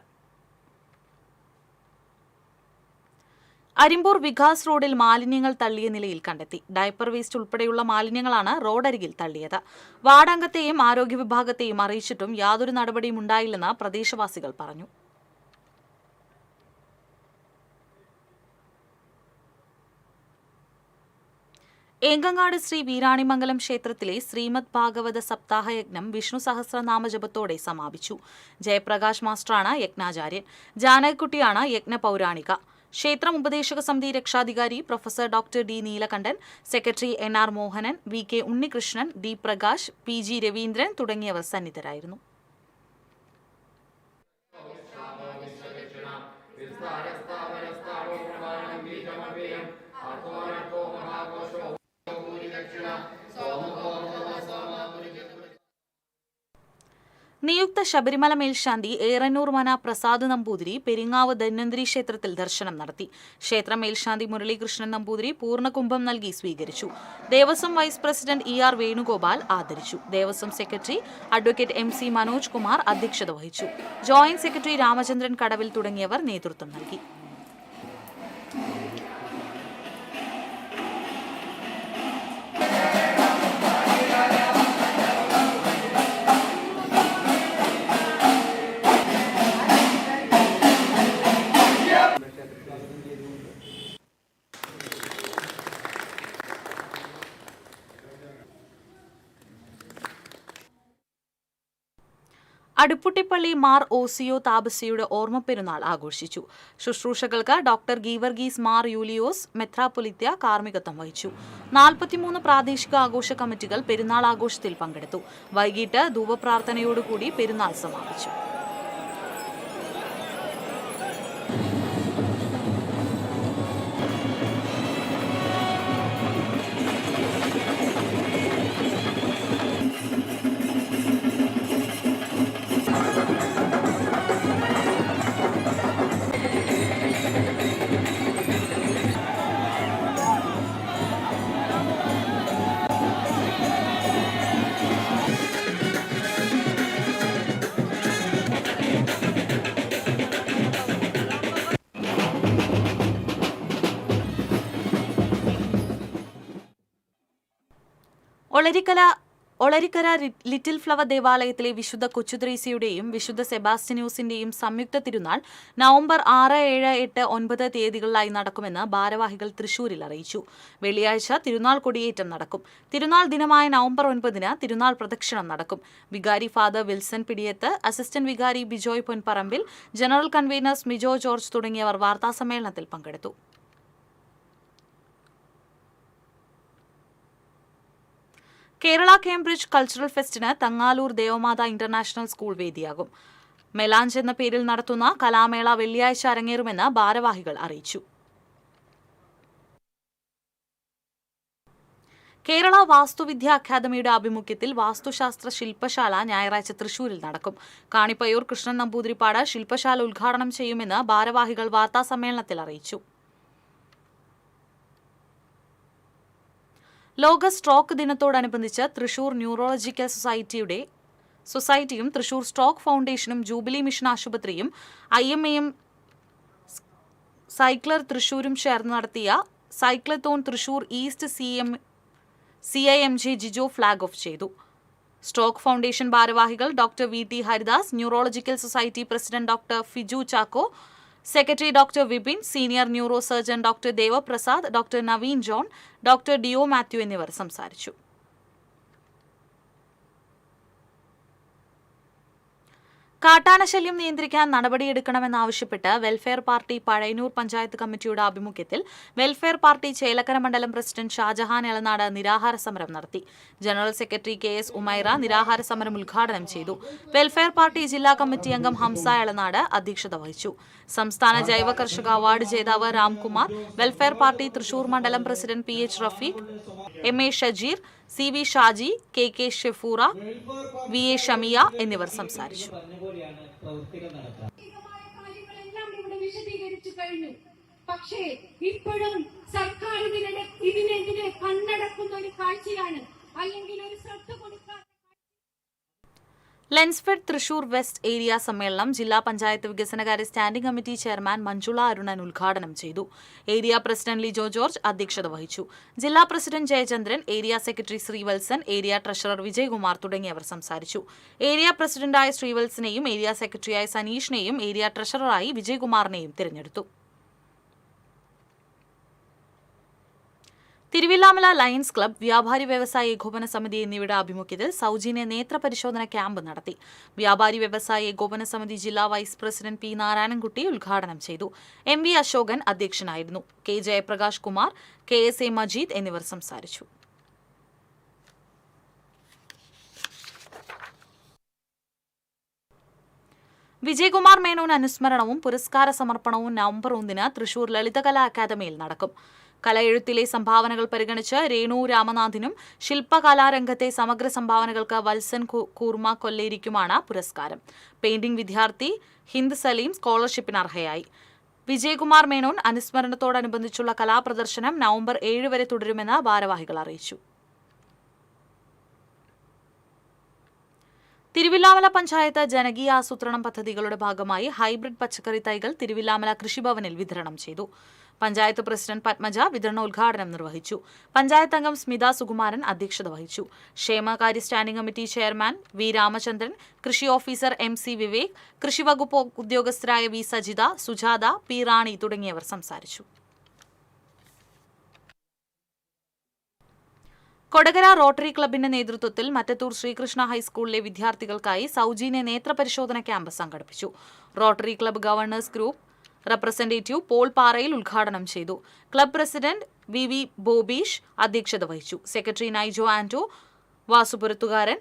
അരിമ്പൂർ വികാസ് റോഡിൽ മാലിന്യങ്ങൾ തള്ളിയ നിലയിൽ കണ്ടെത്തി. ഡയപ്പർ വേസ്റ്റ് ഉൾപ്പെടെയുള്ള മാലിന്യങ്ങളാണ് റോഡരികിൽ തള്ളിയത്. വാർഡംഗത്തെയും ആരോഗ്യ വിഭാഗത്തെയും അറിയിച്ചിട്ടും യാതൊരു നടപടിയും ഉണ്ടായില്ലെന്ന് പ്രദേശവാസികൾ പറഞ്ഞു. ഏങ്കങ്ങാട് ശ്രീ വീരാണിമംഗലം ക്ഷേത്രത്തിലെ ശ്രീമദ് ഭാഗവത സപ്താഹയജ്ഞം വിഷ്ണു സഹസ്രനാമജപത്തോടെ സമാപിച്ചു. ജയപ്രകാശ് മാസ്റ്ററാണ് യജ്ഞാചാര്യൻ. ജാനകിക്കുട്ടിയാണ് യജ്ഞ പൗരാണിക. ക്ഷേത്രം ഉപദേശക സമിതി രക്ഷാധികാരി professor doctor D Neelakantan, secretary NR Mohanan, VK Unnikrishnan, D Prakash, PG Raveendran തുടങ്ങിയവർ സന്നിധരായിരുന്നു. നിയുക്ത ശബരിമല മേൽശാന്തി ഏറന്നൂർ മന പ്രസാദ് നമ്പൂതിരി പെരിങ്ങാവ് ധന്വന്തരി ക്ഷേത്രത്തിൽ ദർശനം നടത്തി. ക്ഷേത്ര മേൽശാന്തി മുരളീകൃഷ്ണൻ നമ്പൂതിരി പൂർണ്ണകുംഭം നൽകി സ്വീകരിച്ചു. Devaswom vice president ER Venugopal ആദരിച്ചു. Devaswom secretary advocate MC Manoj Kumar അധ്യക്ഷത വഹിച്ചു. ജോയിന്റ് സെക്രട്ടറി രാമചന്ദ്രൻ കടവിൽ തുടങ്ങിയവർ നേതൃത്വം നൽകി. അടുപ്പുട്ടിപ്പള്ളി മാർ ഓസിയോ താപസിയുടെ ഓർമ്മ പെരുന്നാൾ ആഘോഷിച്ചു. ശുശ്രൂഷകൾക്ക് ഡോക്ടർ ഗീവർഗീസ് മാർ യൂലിയോസ് മെത്രാപ്പൊലിത്ത കാർമ്മികത്വം വഹിച്ചു. 43 പ്രാദേശിക ആഘോഷ കമ്മിറ്റികൾ പെരുന്നാൾ ആഘോഷത്തിൽ പങ്കെടുത്തു. വൈകിട്ട് ധൂപപ്രാർത്ഥനയോടുകൂടി പെരുന്നാൾ സമാപിച്ചു. ഒളരിക്കര ലിറ്റിൽ ഫ്ലവർ ദേവാലയത്തിലെ വിശുദ്ധ കൊച്ചുത്രേസ്യയുടെയും വിശുദ്ധ സെബാസ്റ്റ്യനൂസിന്റെയും സംയുക്ത തിരുനാൾ നവംബർ 6, 7, 8, 9 തീയതികളിലായി നടക്കുമെന്ന് ഭാരവാഹികൾ തൃശൂരിൽ അറിയിച്ചു. വെള്ളിയാഴ്ച തിരുനാൾ കൊടിയേറ്റം നടക്കും. തിരുനാൾ ദിനമായ നവംബർ 9 തിരുനാൾ പ്രദക്ഷിണം നടക്കും. വികാരി ഫാദർ വിൽസൺ പിടിയത്ത്, അസിസ്റ്റന്റ് വികാരി Bijoy Ponparambil, general convener Mijo George തുടങ്ങിയവർ വാർത്താസമ്മേളനത്തിൽ പങ്കെടുത്തു. കേരള കേംബ്രിഡ്ജ് കൾച്ചറൽ ഫെസ്റ്റിന് തങ്ങാലൂർ ദേവമാത ഇന്റർനാഷണൽ സ്കൂൾ വേദിയാകും. മെലാഞ്ച് എന്ന പേരിൽ നടത്തുന്ന കലാമേള വെള്ളിയാഴ്ച അരങ്ങേറുമെന്ന് ഭാരവാഹികൾ അറിയിച്ചു. കേരള വാസ്തുവിദ്യാ അക്കാദമിയുടെ ആഭിമുഖ്യത്തിൽ വാസ്തുശാസ്ത്ര ശില്പശാല ഞായറാഴ്ച തൃശൂരിൽ നടക്കും. കാണിപ്പയ്യൂർ കൃഷ്ണൻ നമ്പൂതിരിപ്പാട് ശില്പശാല ഉദ്ഘാടനം ചെയ്യുമെന്ന് ഭാരവാഹികൾ വാർത്താസമ്മേളനത്തിൽ അറിയിച്ചു. ലോക സ്ട്രോക്ക് ദിനത്തോടനുബന്ധിച്ച് തൃശൂർ ന്യൂറോളജിക്കൽ സൊസൈറ്റിയും തൃശൂർ സ്ട്രോക്ക് ഫൗണ്ടേഷനും ജൂബിലി മിഷൻ ആശുപത്രിയും IMAയും സൈക്ലർ തൃശൂരും ചേർന്ന് നടത്തിയ cyclathon Thrissur east CIMG Jijo flag off ചെയ്തു. സ്ട്രോക്ക് ഫൗണ്ടേഷൻ ഭാരവാഹികൾ doctor VT Haridas, neurological society president doctor Fiju Chacko, secretary doctor Vipin, senior neuro surgeon doctor Devaprasad, doctor Naveen John, doctor Deo Mathew എന്നിവർ സംസാരിച്ചു. കാട്ടാനശല്യം നിയന്ത്രിക്കാൻ നടപടിയെടുക്കണമെന്നാവശ്യപ്പെട്ട് വെൽഫെയർ പാർട്ടി പഴയന്നൂർ പഞ്ചായത്ത് കമ്മിറ്റിയുടെ ആഭിമുഖ്യത്തിൽ വെൽഫെയർ പാർട്ടി ചേലക്കര മണ്ഡലം പ്രസിഡന്റ് ഷാജഹാൻ എളനാട് നിരാഹാര സമരം നടത്തി. ജനറൽ സെക്രട്ടറി KS ഉമൈറ നിരാഹാര സമരം ഉദ്ഘാടനം ചെയ്തു. വെൽഫെയർ പാർട്ടി ജില്ലാ കമ്മിറ്റി അംഗം ഹംസ എളനാട് അധ്യക്ഷത വഹിച്ചു. സംസ്ഥാന ജൈവ കർഷക അവാർഡ് ജേതാവ് രാംകുമാർ, വെൽഫെയർ പാർട്ടി തൃശൂർ മണ്ഡലം president PH Rafeeq, MA Shajeer, CV Shaji, KK ഷെഫൂറ, VA Shamiya എന്നിവർ സംസാരിച്ചു. പക്ഷേ ഇപ്പോഴും സർക്കാർ ഇതിനെതിരെ കണ്ണടക്കുന്ന ഒരു കാഴ്ചയാണ്, അല്ലെങ്കിൽ ഒരു ശ്രദ്ധ കൊടുക്കാൻ. ലെൻസ്ഫെഡ് തൃശൂർ വെസ്റ്റ് ഏരിയ സമ്മേളനം ജില്ലാ പഞ്ചായത്ത് വികസനകാര്യ standing committee chairman Manjula Arunan ഉദ്ഘാടനം ചെയ്തു. ഏരിയ പ്രസിഡന്റ് ലിജോ ജോർജ് അധ്യക്ഷത വഹിച്ചു. ജില്ലാ president Jayachandran, area secretary Sreevalsan, area treasurer Vijayakumar തുടങ്ങിയവർ സംസാരിച്ചു. ഏരിയ പ്രസിഡന്റായ ശ്രീവത്സനെയും ഏരിയ സെക്രട്ടറിയായ സനീഷിനെയും ഏരിയ ട്രഷററായി വിജയകുമാറിനെയും തിരഞ്ഞെടുത്തു. തിരുവില്ലാമല ലയൺസ് ക്ലബ്, വ്യാപാരി വ്യവസായ ഏകോപന സമിതി എന്നിവയുടെ ആഭിമുഖ്യത്തിൽ സൗജന്യ നേത്ര പരിശോധന ക്യാമ്പ് നടത്തി. വ്യാപാരി വ്യവസായ ഏകോപന സമിതി ജില്ലാ വൈസ് പ്രസിഡന്റ് P നാരായണൻകുട്ടി ഉദ്ഘാടനം ചെയ്തു. MV അശോകൻ അധ്യക്ഷനായിരുന്നു. K ജയപ്രകാശ് കുമാർ, KSA മജീദ് എന്നിവർ സംസാരിച്ചു. വിജയകുമാർ മേനോൻ അനുസ്മരണവും പുരസ്കാര സമർപ്പണവും നവംബർ 1 തൃശൂർ ലളിതകലാ അക്കാദമിയിൽ നടക്കും. കലയെഴുത്തിലെ സംഭാവനകൾ പരിഗണിച്ച് രേണു രാമനാഥിനും ശില്പകലാരംഗത്തെ സമഗ്ര സംഭാവനകൾക്ക് വത്സൻ കൂർമ കൊല്ലേരിക്കുമാണ് പുരസ്കാരം. പെയിന്റിംഗ് വിദ്യാർത്ഥി ഹിന്ദ് സലീം സ്കോളർഷിപ്പിന് അർഹയായി. വിജയകുമാർ മേനോൻ അനുസ്മരണത്തോടനുബന്ധിച്ചുള്ള കലാപ്രദർശനം നവംബർ 7 വരെ തുടരുമെന്ന് ഭാരവാഹികൾ അറിയിച്ചു. തിരുവില്ലാമല പഞ്ചായത്ത് ജനകീയ ആസൂത്രണം പദ്ധതികളുടെ ഭാഗമായി ഹൈബ്രിഡ് പച്ചക്കറി തൈകൾ തിരുവില്ലാമല കൃഷിഭവനിൽ വിതരണം ചെയ്തു. പഞ്ചായത്ത് പ്രസിഡന്റ് പത്മജ വിതരണോദ്ഘാടനം നിർവഹിച്ചു. പഞ്ചായത്ത് അംഗം സ്മിത സുകുമാരൻ അധ്യക്ഷത വഹിച്ചു. ക്ഷേമകാര്യ standing committee chairman V Ramachandran, കൃഷി ഓഫീസർ MC വിവേക്, കൃഷിവകുപ്പ് ഉദ്യോഗസ്ഥരായ V സജിത, സുജാത, P റാണി തുടങ്ങിയവർ സംസാരിച്ചു. കൊടകര റോട്ടറി ക്ലബിന്റെ നേതൃത്വത്തിൽ മറ്റത്തൂർ ശ്രീകൃഷ്ണ ഹൈസ്കൂളിലെ വിദ്യാർത്ഥികൾക്കായി സൗജന്യ നേത്രപരിശോധന ക്യാമ്പ് സംഘടിപ്പിച്ചു. Rotary club governor's group representative Paul Parayil ഉദ്ഘാടനം ചെയ്തു. ക്ലബ്ബ് പ്രസിഡന്റ് വി ബോബീഷ് അധ്യക്ഷത വഹിച്ചു. സെക്രട്ടറി നൈജോ ആന്റോ, വാസുപുരത്തുകാരൻ,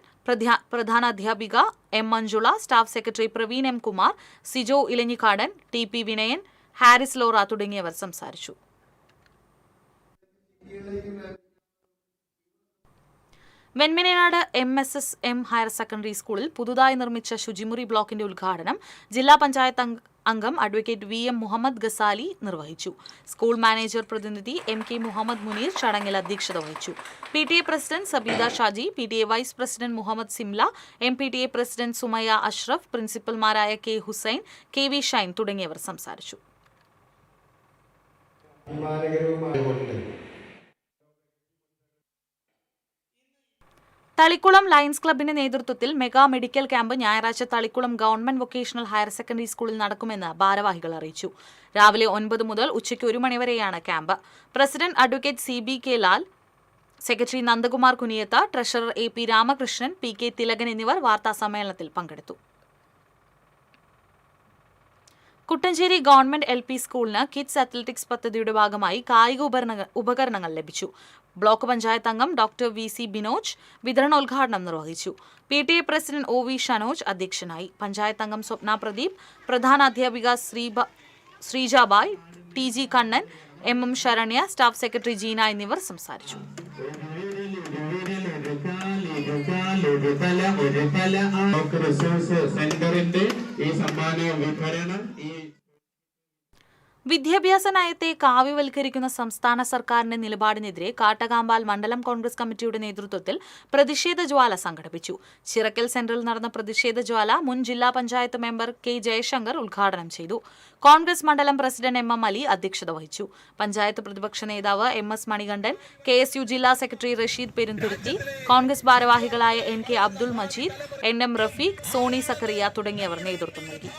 പ്രധാനാധ്യാപിക M Manjula, staff secretary Praveen M Kumar, Sijo Elanjikkadan, TP Vinayan, Haris ലോറ തുടങ്ങിയവർ സംസാരിച്ചു. വെൺമണിനാട് MSSM ഹയർ സെക്കൻഡറി സ്കൂളിൽ പുതുതായി നിർമ്മിച്ച ശുചിമുറി ബ്ലോക്കിന്റെ ഉദ്ഘാടനം ജില്ലാ പഞ്ചായത്ത് അംഗം അഡ്വക്കേറ്റ് VM മുഹമ്മദ് ഗസാലി നിർവഹിച്ചു. സ്കൂൾ മാനേജർ പ്രതിനിധി MK മുഹമ്മദ് മുനീർ ചടങ്ങിൽ അധ്യക്ഷത വഹിച്ചു. PTA president Sabeeda Shaji, PTA vice president Muhammad Simla, MPTA president Sumayya Ashraf, പ്രിൻസിപ്പൽമാരായ K ഹുസൈൻ, KV ഷൈൻ തുടങ്ങിയവർ സംസാരിച്ചു. തളിക്കുളം ലയൺസ് ക്ലബിന്റെ നേതൃത്വത്തിൽ മെഗാ മെഡിക്കൽ ക്യാമ്പ് ഞായറാഴ്ച Thalikulam government vocational higher secondary സ്കൂളിൽ നടക്കുമെന്ന് ഭാരവാഹികൾ അറിയിച്ചു. രാവിലെ 9 മുതൽ ഉച്ചയ്ക്ക് 1 മണിവരെയാണ് camp. President advocate CBK Lal, secretary Nandakumar Kuniyath, treasurer AP Ramakrishnan, PK Thilakan എന്നിവർ വാർത്താസമ്മേളനത്തിൽ പങ്കെടുത്തു. കുട്ടഞ്ചേരി ഗവൺമെന്റ് LP സ്കൂളിന് കിഡ്സ് അത്ലറ്റിക്സ് പദ്ധതിയുടെ ഭാഗമായി കായിക ഉപകരണങ്ങൾ ലഭിച്ചു. ബ്ലോക്ക് പഞ്ചായത്ത് അംഗം ഡോക്ടർ VC ബിനോജ് വിതരണോദ്ഘാടനം നിർവഹിച്ചു. PTA പ്രസിഡന്റ് OV ഷനോജ് അധ്യക്ഷനായി. പഞ്ചായത്ത് അംഗം സ്വപ്ന പ്രദീപ്, പ്രധാനാധ്യാപിക Sreejabai, TG Kannan, MM Saranya, staff secretary Jeena എന്നിവർ സംസാരിച്ചു. വിദ്യാഭ്യാസ നയത്തെ കാവ്യവൽക്കരിക്കുന്ന സംസ്ഥാന സർക്കാരിന്റെ നിലപാടിനെതിരെ കാട്ടകാമ്പാൽ മണ്ഡലം കോൺഗ്രസ് കമ്മിറ്റിയുടെ നേതൃത്വത്തിൽ പ്രതിഷേധ ജ്വാല സംഘടിപ്പിച്ചു. ചിറക്കൽ സെന്ററിൽ നടന്ന പ്രതിഷേധ ജ്വാല മുൻ ജില്ലാ പഞ്ചായത്ത് മെമ്പർ K ജയശങ്കർ ഉദ്ഘാടനം ചെയ്തു. കോൺഗ്രസ് മണ്ഡലം പ്രസിഡന്റ് MM അലി അധ്യക്ഷത വഹിച്ചു. പഞ്ചായത്ത് പ്രതിപക്ഷ നേതാവ് MS മണികണ്ഠൻ, KSU ജില്ലാ സെക്രട്ടറി റഷീദ് പെരുന്തുരുത്തി, കോൺഗ്രസ് ഭാരവാഹികളായ NK അബ്ദുൾ മജീദ്, NM റഫീഖ്, സോണി സക്കറിയ തുടങ്ങിയവർ നേതൃത്വം നൽകി.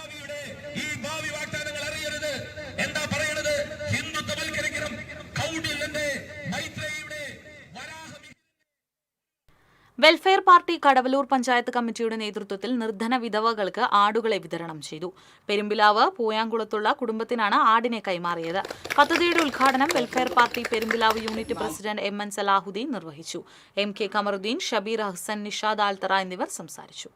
വെൽഫെയർ പാർട്ടി കടവലൂർ പഞ്ചായത്ത് കമ്മിറ്റിയുടെ നേതൃത്വത്തിൽ നിർധന വിധവകൾക്ക് ആടുകളെ വിതരണം ചെയ്തു. പെരുമ്പിലാവ് പൂയാംകുളത്തുള്ള കുടുംബത്തിനാണ് ആടിനെ കൈമാറിയത്. പദ്ധതിയുടെ ഉദ്ഘാടനം welfare party Perumpilavu unit president MN Salahuddin നിർവഹിച്ചു. MK കമറുദ്ദീൻ, ഷബീർ ഹസൻ, നിഷാദ് ആൽത്തറ എന്നിവർ സംസാരിച്ചു.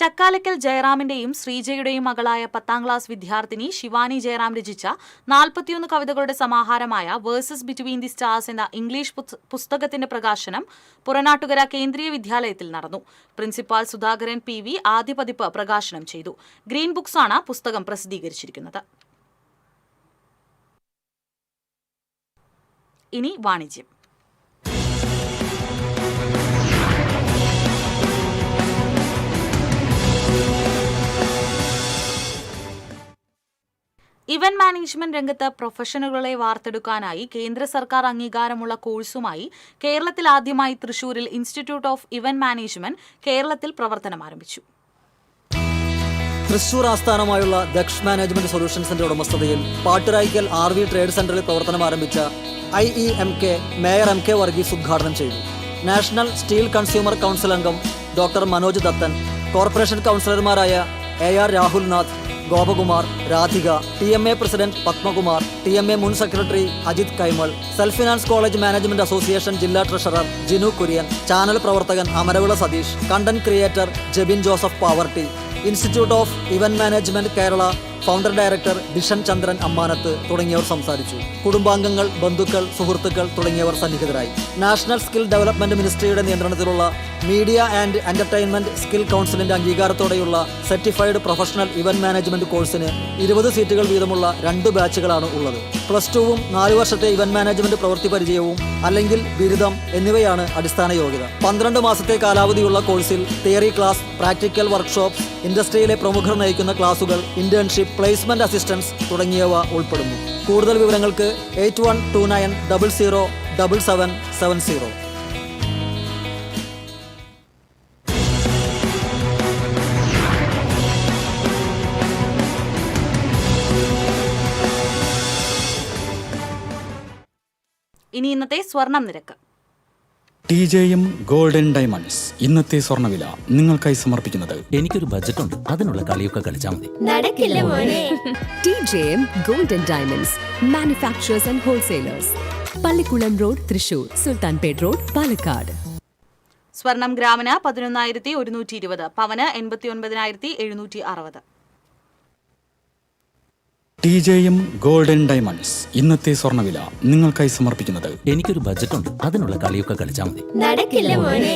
ചക്കാലക്കൽ ജയറാമിന്റെയും ശ്രീജയുടെയും മകളായ 10ാം ക്ലാസ് വിദ്യാർത്ഥിനി ശിവാനി ജയറാം രചിച്ച 41 കവിതകളുടെ സമാഹാരമായ വേഴ്സസ് ബിറ്റ്വീൻ ദി സ്റ്റാർസ് എന്ന ഇംഗ്ലീഷ് പുസ്തകത്തിന്റെ പ്രകാശനം പുറനാട്ടുകര കേന്ദ്രീയ വിദ്യാലയത്തിൽ നടന്നു. പ്രിൻസിപ്പാൾ സുധാകരൻ PV ആദ്യ പതിപ്പ് പ്രകാശനം ചെയ്തു. ഗ്രീൻ ബുക്സാണ് പുസ്തകം പ്രസിദ്ധീകരിച്ചിരിക്കുന്നത്. ഇനി വാണിജ്യം. ഇവന്റ് മാനേജ്മെന്റ് രംഗത്ത് പ്രൊഫഷണലുകളെ വാർത്തെടുക്കാനായി കേന്ദ്ര സർക്കാർ അംഗീകാരമുള്ള കോഴ്സുമായി കേരളത്തിൽ ആദ്യമായി തൃശൂരിൽ ഇൻസ്റ്റിറ്റ്യൂട്ട് ഓഫ് ഇവന്റ് മാനേജ്മെന്റ് കേരളത്തിൽ പ്രവർത്തനം ആരംഭിച്ചു. തൃശൂർ ആസ്ഥാനമായുള്ള ദക്ഷ് മാനേജ്മെന്റ് സൊല്യൂഷൻസിന്റെ ഉടമസ്ഥതയിൽ പാട്ടുരായ്ക്കൽ RV ട്രേഡ് സെന്ററിൽ പ്രവർത്തനം ആരംഭിച്ച IEMK മേയർ MK വർഗീസ് ഉദ്ഘാടനം ചെയ്തു. നാഷണൽ സ്റ്റീൽ കൺസ്യൂമർ കൗൺസിൽ അംഗം ഡോക്ടർ മനോജ് ദത്തൻ, കോർപ്പറേഷൻ കൗൺസിലർമാരായ AR Rahulnath, Gopakumar, Radhika, TMA president Padmakumar, TMA മുൻ secretary Ajith Kaimal, self finance college management association ജില്ലാ ട്രഷറർ ജിനു കുര്യൻ, ചാനൽ പ്രവർത്തകൻ Amaravila Satheesh, content creator Jebin Joseph Pavaratty, institute of event management Kerala founder director Dishan Chandran Ammanath തുടങ്ങിയവർ സംസാരിച്ചു. കുടുംബാംഗങ്ങൾ, ബന്ധുക്കൾ, സുഹൃത്തുക്കൾ തുടങ്ങിയവർ സന്നിഹിതരായി. നാഷണൽ സ്കിൽ ഡെവലപ്മെന്റ് മിനിസ്ട്രിയുടെ നിയന്ത്രണത്തിലുള്ള മീഡിയ ആൻഡ് എന്റർടൈൻമെന്റ് സ്കിൽ കൗൺസിലിന്റെ അംഗീകാരത്തോടെയുള്ള സർട്ടിഫൈഡ് പ്രൊഫഷണൽ ഇവന്റ് മാനേജ്മെന്റ് കോഴ്സിന് 20 സീറ്റുകൾ വീതമുള്ള 2 ബാച്ചുകളാണ് ഉള്ളത്. +2വും 4 വർഷത്തെ ഇവന്റ് മാനേജ്മെന്റ് പ്രവൃത്തി പരിചയവും അല്ലെങ്കിൽ ബിരുദം എന്നിവയാണ് അടിസ്ഥാന യോഗ്യത. 12 മാസത്തെ കാലാവധിയുള്ള കോഴ്സിൽ തിയറി ക്ലാസ്, പ്രാക്ടിക്കൽ വർക്ക്ഷോപ്പ്, ഇൻഡസ്ട്രിയിലെ പ്രമുഖർ നയിക്കുന്ന ക്ലാസുകൾ, ഇന്റേൺഷിപ്പ്, പ്ലേസ്മെന്റ് അസിസ്റ്റൻസ് തുടങ്ങിയവ ഉൾപ്പെടുന്നു. കൂടുതൽ വിവരങ്ങൾക്ക് 8129007770. ഇനി ഇന്നത്തെ സ്വർണം നിരക്ക്. TJM ഗോൾഡൻ ഡയമണ്ട്സ് ഇന്നത്തെ സ്വർണ്ണവില നിങ്ങൾക്കായി സമർപ്പിക്കുന്നത് എനിക്കൊരു ബജറ്റ് ഉണ്ട്, അതിനുള്ള കളിയൊക്കെ കളിച്ചാൽ മതി. നടക്കില്ല മോനെ. TJM golden diamonds manufacturers and wholesalers, Pallikulam road, Thrissur, Sultanpet road, Palakkad. സ്വർണം ഗ്രാമിന് 11,120, പവന് 89,760. TJM ഗോൾഡൻ ഡയമണ്ട്സ് ഇന്നത്തെ സ്വർണ്ണവില നിങ്ങൾക്കായി സമർപ്പിക്കുന്നത് എനിക്കൊരു ബജറ്റ് ഉണ്ട്, അതിനുള്ള കളിയൊക്കെ കളിച്ചാൽ മതി. നടക്കില്ല മോനെ.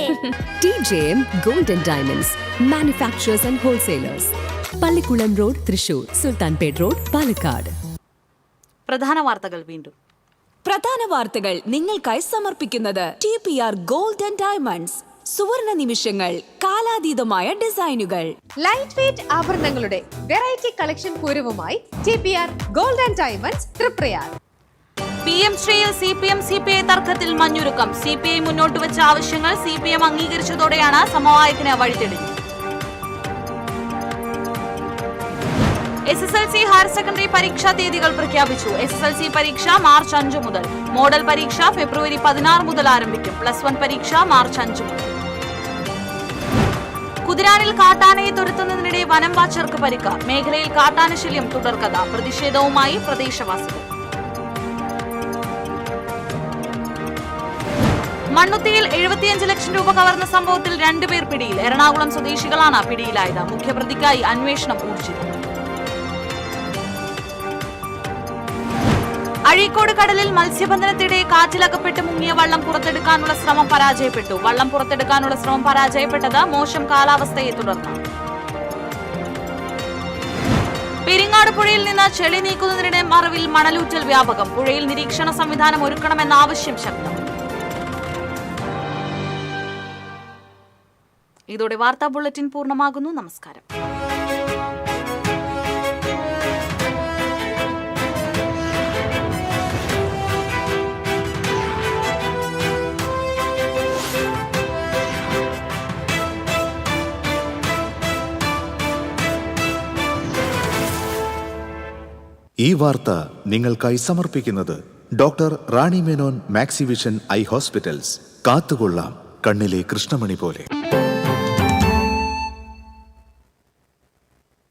TJM golden diamonds manufacturers and wholesalers, Pallikulam road, Thrissur, Sultanpet road, Palakkad. പ്രധാന വാർത്തകൾ വീണ്ടും. പ്രധാന വാർത്തകൾ നിങ്ങൾക്കായി സമർപ്പിക്കുന്നത് TPR ഗോൾഡൻ ഡയമണ്ട്സ്, സുവർണ നിമിഷങ്ങൾ, കാലാതീതമായ ഡിസൈനുകൾ. ലൈറ്റ് വെയ്റ്റ് ആഭരണങ്ങളുടെ വെറൈറ്റി കളക്ഷൻ പൂരവുമായി TPR golden diamonds, Thriprayar. PM ശ്രീയിൽ CPM CPI തർക്കത്തിൽ മഞ്ഞുരുക്കം. CPI മുന്നോട്ട് വെച്ച ആവശ്യങ്ങൾ CPM അംഗീകരിച്ചതോടെയാണ് സമവായത്തിന് വഴിതെളിഞ്ഞത്. SSLC ഹയർ സെക്കൻഡറി പരീക്ഷാ തീയതികൾ പ്രഖ്യാപിച്ചു. SSLC പരീക്ഷ മാർച്ച് 5 മുതൽ, മോഡൽ പരീക്ഷ ഫെബ്രുവരി 16 മുതൽ ആരംഭിക്കും. +1 പരീക്ഷ മാർച്ച് 5 മുതൽ. കുതിരാനിൽ കാട്ടാനയെ തുരത്തുന്നതിനിടെ വനം വാച്ചർക്ക് പരിക്ക്. മേഖലയിൽ കാട്ടാനശല്യം തുടർക്കഥ. പ്രതിഷേധവുമായി പ്രദേശവാസികൾ. മണ്ണുത്തിയിൽ 75 ലക്ഷം രൂപ കവർന്ന സംഭവത്തിൽ 2 പേർ പിടിയിൽ. എറണാകുളം സ്വദേശികളാണ് പിടിയിലായത്. മുഖ്യപ്രതിക്കായി അന്വേഷണം ഊർജിതം. അഴീക്കോട് കടലിൽ മത്സ്യബന്ധനത്തിനിടെ കാറ്റിലകപ്പെട്ട് മുങ്ങിയ വള്ളം പുറത്തെടുക്കാനുള്ള ശ്രമം പരാജയപ്പെട്ടു. വള്ളം പുറത്തെടുക്കാനുള്ള ശ്രമം പരാജയപ്പെട്ടത് മോശം കാലാവസ്ഥയെ തുടർന്ന്. പെരിങ്ങാട് പുഴയിൽ നിന്ന് ചെളി നീക്കുന്നതിനിടെ മറവിൽ മണലൂറ്റൽ വ്യാപകം. പുഴയിൽ നിരീക്ഷണ സംവിധാനം ഒരുക്കണമെന്ന ആവശ്യം ശക്തം. ഇതോടെ വാർത്താ ബുള്ളറ്റിൻ പൂർണ്ണമാകുന്നു. നമസ്കാരം. ഈ വാർത്ത നിങ്ങൾക്കായി സമർപ്പിക്കുന്നത് doctor Rani Menon Maxivision I hospitals. കാത്തുകൊള്ളാം കണ്ണിലെ കൃഷ്ണമണി പോലെ.